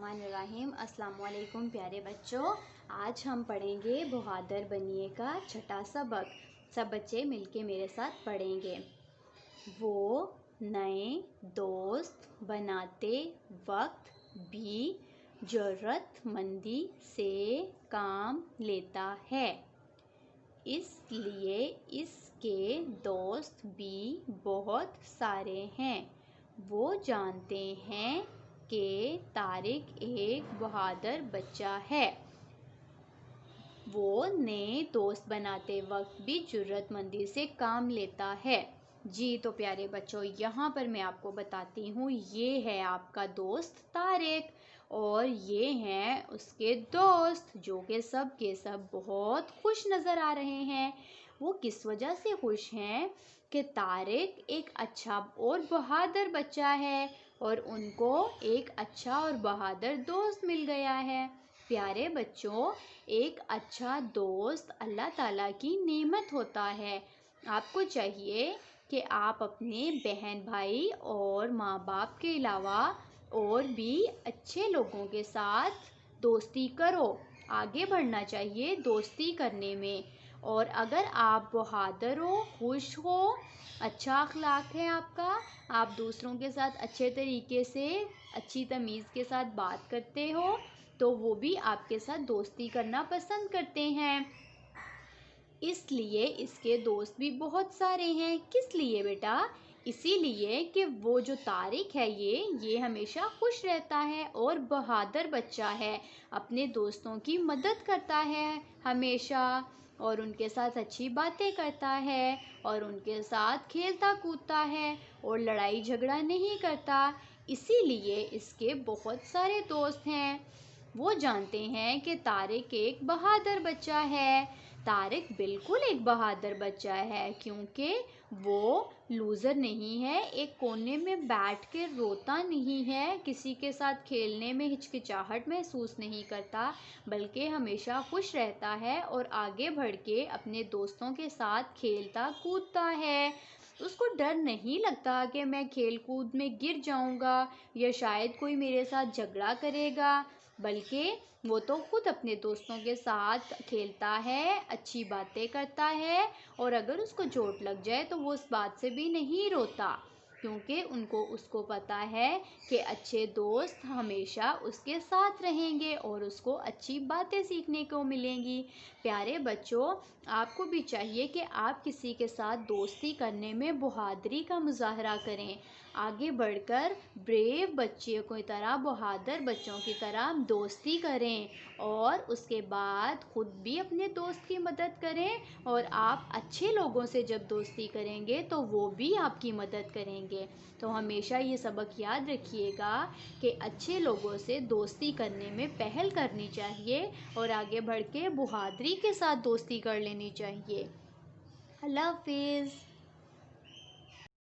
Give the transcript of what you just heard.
बिस्मिल्लाहिर्रहमानिर्रहीम। अस्सलाम वालेकुम प्यारे बच्चों, आज हम पढ़ेंगे बहादुर बनिए का छठा सबक। सब बच्चे मिलके मेरे साथ पढ़ेंगे। वो नए दोस्त बनाते वक्त भी ज़रूरतमंदी से काम लेता है, इसलिए इसके दोस्त भी बहुत सारे हैं। वो जानते हैं कि तारिक एक बहादुर बच्चा है। वो नए दोस्त बनाते वक्त भी ज़रूरतमंदी से काम लेता है। जी तो प्यारे बच्चों, यहाँ पर मैं आपको बताती हूँ, ये है आपका दोस्त तारिक और ये हैं उसके दोस्त, जो कि सब के सब बहुत खुश नज़र आ रहे हैं। वो किस वजह से खुश हैं कि तारिक एक अच्छा और बहादुर बच्चा है और उनको एक अच्छा और बहादुर दोस्त मिल गया है। प्यारे बच्चों, एक अच्छा दोस्त अल्लाह ताला की नेमत होता है। आपको चाहिए कि आप अपने बहन भाई और माँ बाप के अलावा और भी अच्छे लोगों के साथ दोस्ती करो। आगे बढ़ना चाहिए दोस्ती करने में। और अगर आप बहादुर हो, खुश हो, अच्छा अखलाक है आपका, आप दूसरों के साथ अच्छे तरीके से अच्छी तमीज़ के साथ बात करते हो, तो वो भी आपके साथ दोस्ती करना पसंद करते हैं। इसलिए इसके दोस्त भी बहुत सारे हैं। किस लिए बेटा? इसीलिए कि वो जो तारिक है ये हमेशा खुश रहता है और बहादुर बच्चा है, अपने दोस्तों की मदद करता है हमेशा और उनके साथ अच्छी बातें करता है और उनके साथ खेलता कूदता है और लड़ाई झगड़ा नहीं करता। इसीलिए इसके बहुत सारे दोस्त हैं। वो जानते हैं कि तारिक एक बहादुर बच्चा है। तारिक बिल्कुल एक बहादुर बच्चा है, क्योंकि वो लूज़र नहीं है, एक कोने में बैठ के रोता नहीं है, किसी के साथ खेलने में हिचकिचाहट महसूस नहीं करता, बल्कि हमेशा खुश रहता है और आगे बढ़ के अपने दोस्तों के साथ खेलता कूदता है। उसको डर नहीं लगता कि मैं खेल कूद में गिर जाऊंगा या शायद कोई मेरे साथ झगड़ा करेगा, बल्कि वो तो खुद अपने दोस्तों के साथ खेलता है, अच्छी बातें करता है और अगर उसको चोट लग जाए तो वो उस बात से भी नहीं रोता, क्योंकि उसको पता है कि अच्छे दोस्त हमेशा उसके साथ रहेंगे और उसको अच्छी बातें सीखने को मिलेंगी। प्यारे बच्चों, आपको भी चाहिए कि आप किसी के साथ दोस्ती करने में बहादुरी का मुजाहरा करें। आगे बढ़कर ब्रेव बच्चों की तरह, बहादुर बच्चों की तरह दोस्ती करें और उसके बाद खुद भी अपने दोस्त की मदद करें और आप अच्छे लोगों से जब दोस्ती करेंगे तो वो भी आपकी मदद करेंगे। तो हमेशा ये सबक याद रखिएगा कि अच्छे लोगों से दोस्ती करने में पहल करनी चाहिए और आगे बढ़ के बहादुरी के साथ दोस्ती कर लेनी चाहिए। अल्लाह हाफिज़।